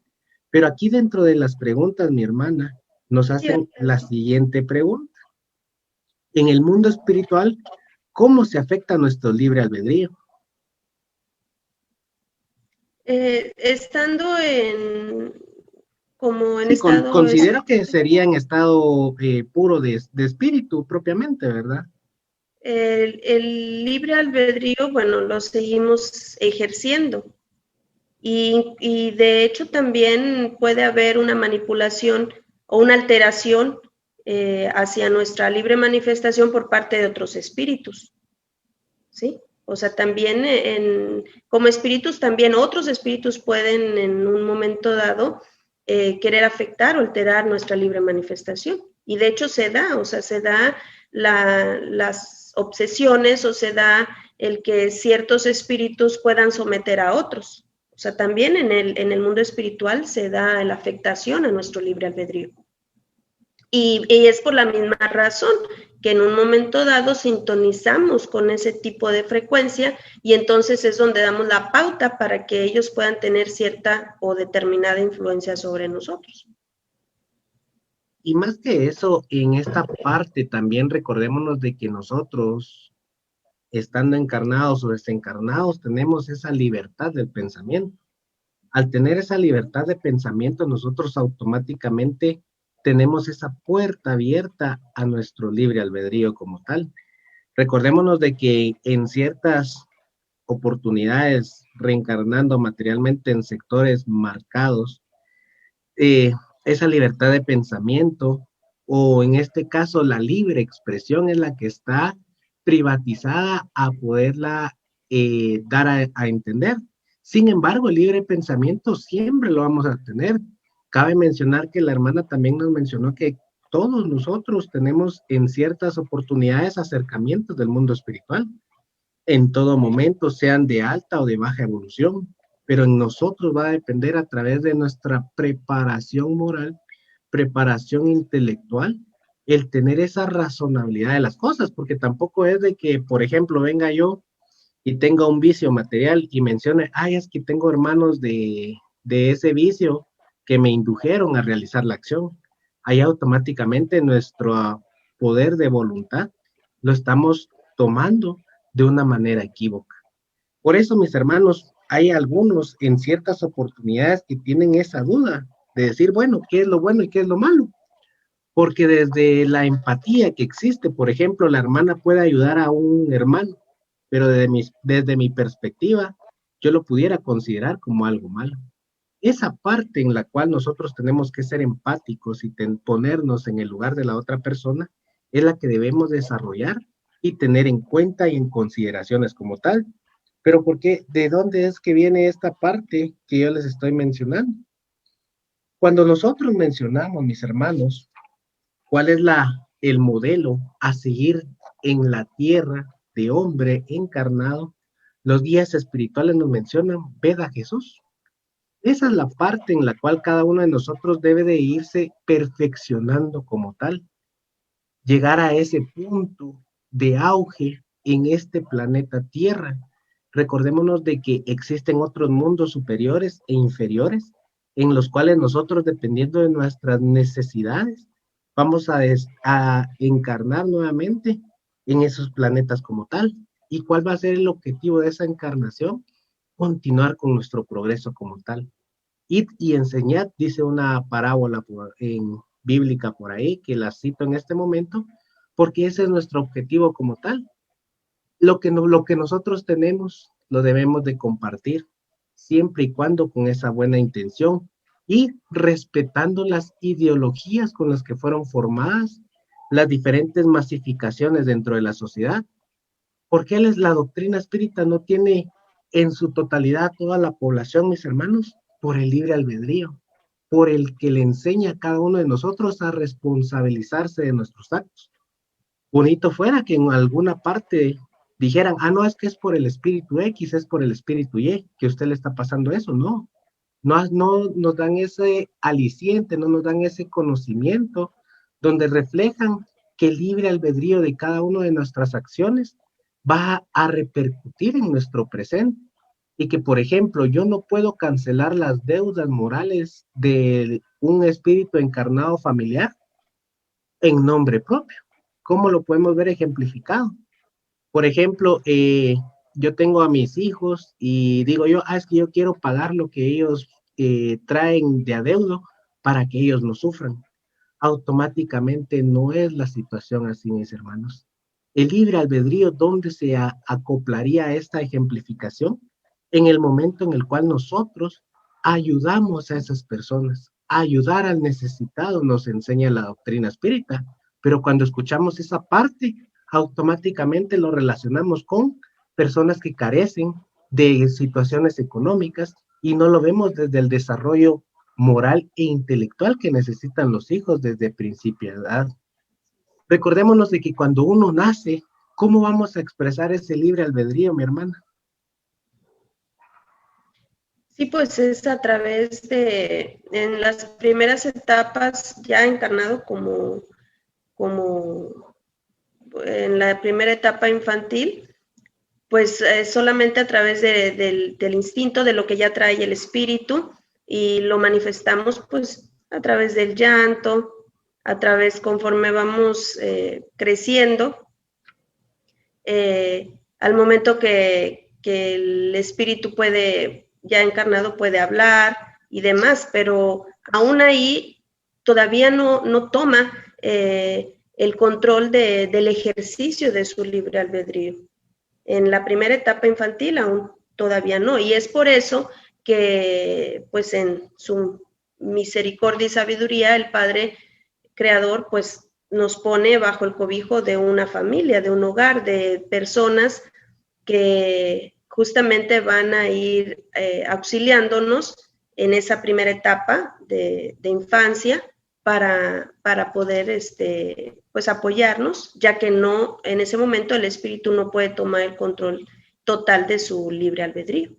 Pero aquí dentro de las preguntas, mi hermana, nos hacen la siguiente pregunta. En el mundo espiritual, ¿cómo se afecta nuestro libre albedrío? Estando como en Sí, estado... considero que sería en estado puro de espíritu propiamente, ¿verdad? El libre albedrío, bueno, lo seguimos ejerciendo. Y de hecho también puede haber una manipulación o una alteración hacia nuestra libre manifestación por parte de otros espíritus, ¿sí? O sea, también como espíritus, también otros espíritus pueden en un momento dado querer afectar o alterar nuestra libre manifestación. Y de hecho se da, o sea, se da las obsesiones o se da el que ciertos espíritus puedan someter a otros. O sea, también en el mundo espiritual se da la afectación a nuestro libre albedrío. Y es por la misma razón que en un momento dado sintonizamos con ese tipo de frecuencia y entonces es donde damos la pauta para que ellos puedan tener cierta o determinada influencia sobre nosotros. Y más que eso, en esta parte también recordémonos de que nosotros, estando encarnados o desencarnados, tenemos esa libertad del pensamiento. Al tener esa libertad de pensamiento, nosotros automáticamente tenemos esa puerta abierta a nuestro libre albedrío como tal. Recordémonos de que en ciertas oportunidades, reencarnando materialmente en sectores marcados, eh, esa libertad de pensamiento, o en este caso la libre expresión, es la que está privatizada a poderla dar a entender. Sin embargo, el libre pensamiento siempre lo vamos a tener. Cabe mencionar que la hermana también nos mencionó que todos nosotros tenemos en ciertas oportunidades acercamientos del mundo espiritual en todo momento, sean de alta o de baja evolución, pero en nosotros va a depender a través de nuestra preparación moral, preparación intelectual, el tener esa razonabilidad de las cosas, porque tampoco es de que, por ejemplo, venga yo y tenga un vicio material y mencione, ay, es que tengo hermanos de ese vicio que me indujeron a realizar la acción. Ahí automáticamente nuestro poder de voluntad lo estamos tomando de una manera equívoca. Por eso, mis hermanos, hay algunos en ciertas oportunidades que tienen esa duda de decir, bueno, ¿qué es lo bueno y qué es lo malo? Porque desde la empatía que existe, por ejemplo, la hermana puede ayudar a un hermano, pero desde mi perspectiva, yo lo pudiera considerar como algo malo. Esa parte en la cual nosotros tenemos que ser empáticos y ponernos en el lugar de la otra persona es la que debemos desarrollar y tener en cuenta y en consideraciones como tal. Pero ¿por qué? ¿De dónde es que viene esta parte que yo les estoy mencionando? Cuando nosotros mencionamos, mis hermanos, cuál es el modelo a seguir en la tierra de hombre encarnado, los guías espirituales nos mencionan, ved a Jesús. Esa es la parte en la cual cada uno de nosotros debe de irse perfeccionando como tal, llegar a ese punto de auge en este planeta Tierra. Recordémonos de que existen otros mundos superiores e inferiores en los cuales nosotros, dependiendo de nuestras necesidades, vamos a encarnar nuevamente en esos planetas como tal. ¿Y cuál va a ser el objetivo de esa encarnación? Continuar con nuestro progreso como tal. Id y enseñad, dice una parábola bíblica por ahí, que la cito en este momento, porque ese es nuestro objetivo como tal. Lo que nosotros tenemos lo debemos de compartir, siempre y cuando con esa buena intención y respetando las ideologías con las que fueron formadas las diferentes masificaciones dentro de la sociedad. Porque la doctrina espírita no tiene en su totalidad toda la población, mis hermanos, por el libre albedrío, por el que le enseña a cada uno de nosotros a responsabilizarse de nuestros actos. Bonito fuera que en alguna parte dijeran, ah, no, es que es por el espíritu X, es por el espíritu Y, que a usted le está pasando eso. No, no nos dan ese aliciente, no nos dan ese conocimiento donde reflejan que el libre albedrío de cada una de nuestras acciones va a repercutir en nuestro presente. Y que, por ejemplo, yo no puedo cancelar las deudas morales de un espíritu encarnado familiar en nombre propio. ¿Cómo lo podemos ver ejemplificado? Por ejemplo, yo tengo a mis hijos y digo yo, ah, es que yo quiero pagar lo que ellos traen de adeudo para que ellos no sufran. Automáticamente no es la situación así, mis hermanos. El libre albedrío, ¿dónde se acoplaría a esta ejemplificación? En el momento en el cual nosotros ayudamos a esas personas. Ayudar al necesitado nos enseña la doctrina espírita, pero cuando escuchamos esa parte, automáticamente lo relacionamos con personas que carecen de situaciones económicas y no lo vemos desde el desarrollo moral e intelectual que necesitan los hijos desde principio de edad. Recordémonos de que cuando uno nace, ¿cómo vamos a expresar ese libre albedrío, mi hermana? Sí, pues es a través de, en las primeras etapas, ya encarnado como en la primera etapa infantil, pues solamente a través del instinto, de lo que ya trae el espíritu, y lo manifestamos pues a través del llanto, a través conforme vamos creciendo, al momento que el espíritu puede ya encarnado puede hablar y demás, pero aún ahí todavía no toma el control del ejercicio de su libre albedrío. En la primera etapa infantil aún todavía no, y es por eso que pues en su misericordia y sabiduría el Padre Creador pues nos pone bajo el cobijo de una familia, de un hogar, de personas que justamente van a ir auxiliándonos en esa primera etapa de infancia para poder pues apoyarnos, ya que no, en ese momento el espíritu no puede tomar el control total de su libre albedrío.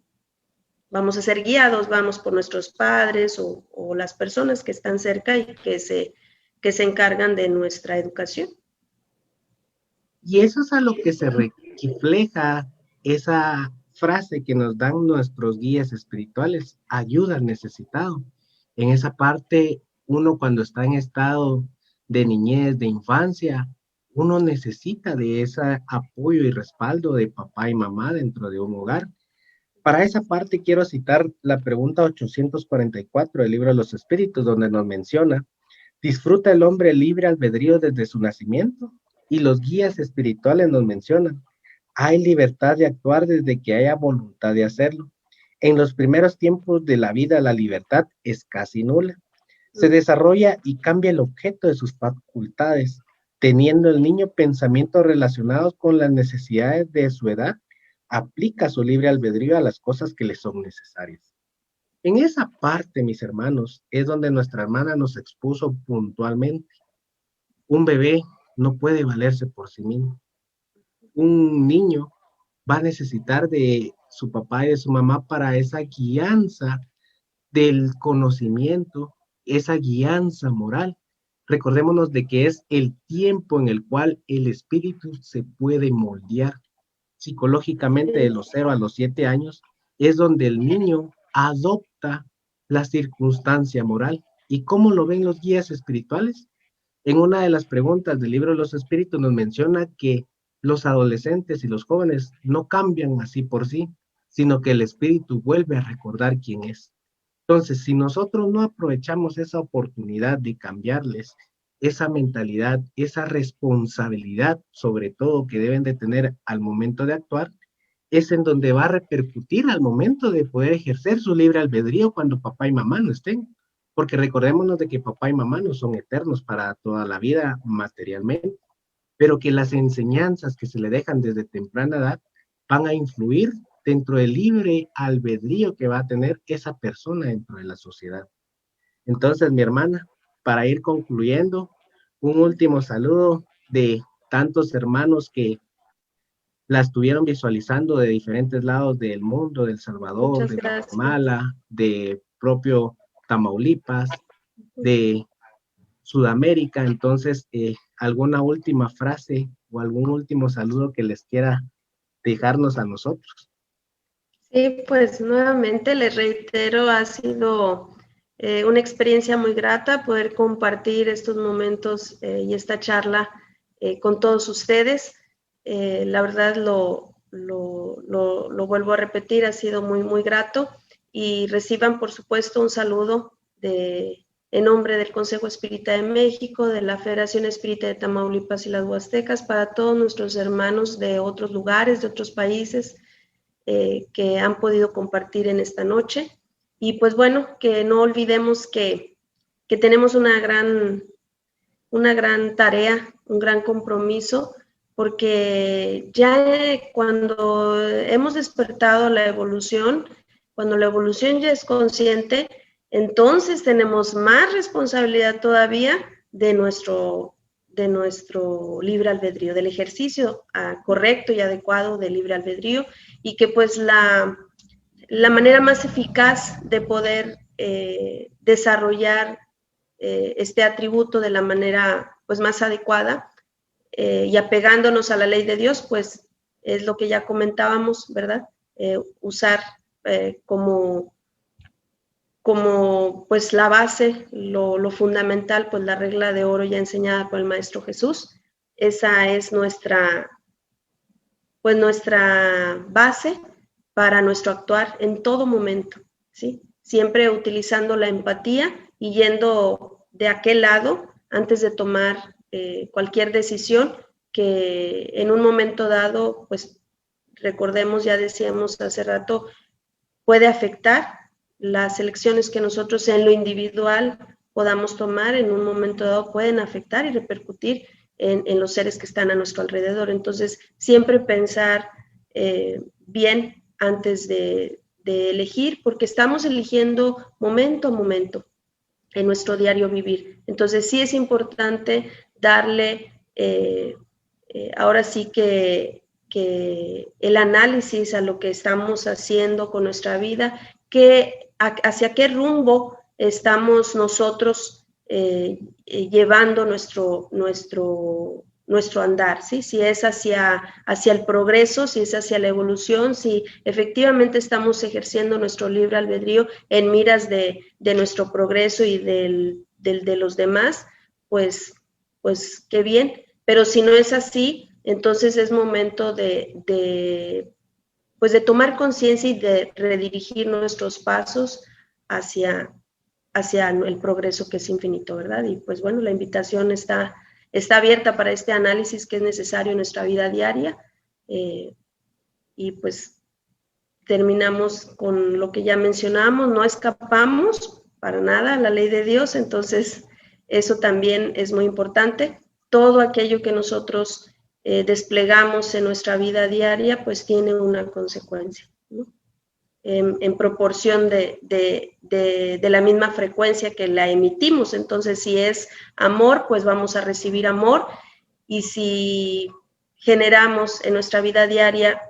Vamos a ser guiados, vamos por nuestros padres o las personas que están cerca y que se encargan de nuestra educación. Y eso es a lo que se refleja esa frase que nos dan nuestros guías espirituales, ayuda al necesitado. En esa parte, uno cuando está en estado de niñez, de infancia, uno necesita de ese apoyo y respaldo de papá y mamá dentro de un hogar. Para esa parte quiero citar la pregunta 844 del libro de los Espíritus, donde nos menciona: ¿disfruta el hombre libre albedrío desde su nacimiento? Y los guías espirituales nos mencionan: hay libertad de actuar desde que haya voluntad de hacerlo. En los primeros tiempos de la vida la libertad es casi nula. Se desarrolla y cambia el objeto de sus facultades, teniendo el niño pensamientos relacionados con las necesidades de su edad, aplica su libre albedrío a las cosas que le son necesarias. En esa parte, mis hermanos, es donde nuestra hermana nos expuso puntualmente. Un bebé no puede valerse por sí mismo. Un niño va a necesitar de su papá y de su mamá para esa guianza del conocimiento, esa guianza moral. Recordémonos de que es el tiempo en el cual el espíritu se puede moldear psicológicamente de los 0 a los 7 años, es donde el niño adopta la circunstancia moral. ¿Y cómo lo ven los guías espirituales? En una de las preguntas del libro de los espíritus nos menciona que los adolescentes y los jóvenes no cambian así por sí, sino que el espíritu vuelve a recordar quién es. Entonces, si nosotros no aprovechamos esa oportunidad de cambiarles esa mentalidad, esa responsabilidad, sobre todo que deben de tener al momento de actuar, es en donde va a repercutir al momento de poder ejercer su libre albedrío cuando papá y mamá no estén. Porque recordémonos de que papá y mamá no son eternos para toda la vida materialmente, pero que las enseñanzas que se le dejan desde temprana edad van a influir dentro del libre albedrío que va a tener esa persona dentro de la sociedad. Entonces, mi hermana, para ir concluyendo, un último saludo de tantos hermanos que la estuvieron visualizando de diferentes lados del mundo, de El Salvador, Muchas de gracias. Guatemala, de propio Tamaulipas, de Sudamérica. Entonces, ¿alguna última frase o algún último saludo que les quiera dejarnos a nosotros? Sí, pues nuevamente les reitero, ha sido una experiencia muy grata poder compartir estos momentos y esta charla con todos ustedes. La verdad lo vuelvo a repetir, ha sido muy, muy grato y reciban por supuesto un saludo en nombre del Consejo Espírita de México, de la Federación Espírita de Tamaulipas y las Huastecas, para todos nuestros hermanos de otros lugares, de otros países, que han podido compartir en esta noche. Y pues bueno, que no olvidemos que tenemos una gran tarea, un gran compromiso, porque ya cuando hemos despertado la evolución, cuando la evolución ya es consciente, entonces tenemos más responsabilidad todavía de nuestro libre albedrío, del ejercicio correcto y adecuado del libre albedrío, y que pues la manera más eficaz de poder desarrollar este atributo de la manera pues más adecuada y apegándonos a la ley de Dios, pues es lo que ya comentábamos, ¿verdad? Usar como pues la base, lo fundamental, pues la regla de oro ya enseñada por el Maestro Jesús. Esa es nuestra base para nuestro actuar en todo momento, ¿sí? Siempre utilizando la empatía y yendo de aquel lado antes de tomar cualquier decisión que en un momento dado, pues recordemos, ya decíamos hace rato, puede afectar las elecciones que nosotros en lo individual podamos tomar en un momento dado, pueden afectar y repercutir en los seres que están a nuestro alrededor. Entonces, siempre pensar bien antes de elegir, porque estamos eligiendo momento a momento en nuestro diario vivir. Entonces, sí es importante darle, ahora sí que el análisis a lo que estamos haciendo con nuestra vida, hacia qué rumbo estamos nosotros llevando nuestro andar, ¿sí? Si es hacia el progreso, si es hacia la evolución, si efectivamente estamos ejerciendo nuestro libre albedrío en miras de nuestro progreso y de los demás, pues qué bien. Pero si no es así, entonces es momento de tomar conciencia y de redirigir nuestros pasos hacia el progreso que es infinito, ¿verdad? Y pues bueno, la invitación está abierta para este análisis que es necesario en nuestra vida diaria. Y pues terminamos con lo que ya mencionamos, no escapamos para nada a la ley de Dios, entonces eso también es muy importante. Todo aquello que nosotros desplegamos en nuestra vida diaria, pues tiene una consecuencia, ¿no? En proporción de la misma frecuencia que la emitimos. Entonces, si es amor, pues vamos a recibir amor, y si generamos en nuestra vida diaria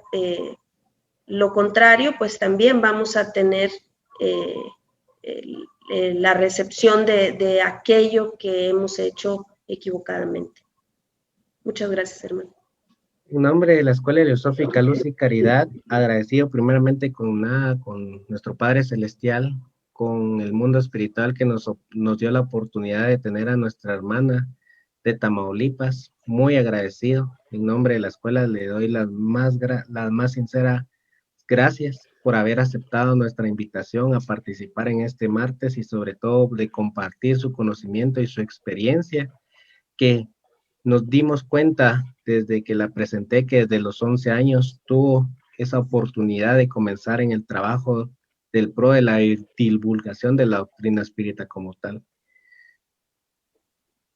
lo contrario, pues también vamos a tener la recepción de aquello que hemos hecho equivocadamente. Muchas gracias, hermano. En nombre de la Escuela Filosófica Luz y Caridad, agradecido primeramente con nuestro Padre Celestial, con el mundo espiritual que nos dio la oportunidad de tener a nuestra hermana de Tamaulipas, muy agradecido. En nombre de la escuela le doy las más sinceras gracias por haber aceptado nuestra invitación a participar en este martes y sobre todo de compartir su conocimiento y su experiencia, que nos dimos cuenta desde que la presenté que desde los 11 años tuvo esa oportunidad de comenzar en el trabajo del pro de la divulgación de la doctrina espírita como tal.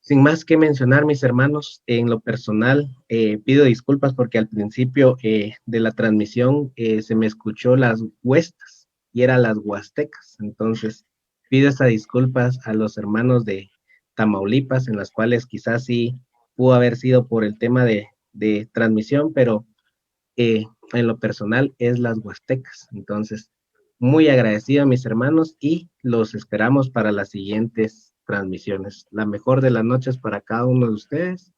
Sin más que mencionar, mis hermanos, en lo personal, pido disculpas porque al principio de la transmisión se me escuchó las huestas y eran las huastecas. Entonces, pido esas disculpas a los hermanos de Tamaulipas, en las cuales quizás sí pudo haber sido por el tema de transmisión, pero en lo personal es las huastecas. Entonces, muy agradecido a mis hermanos y los esperamos para las siguientes transmisiones. La mejor de las noches para cada uno de ustedes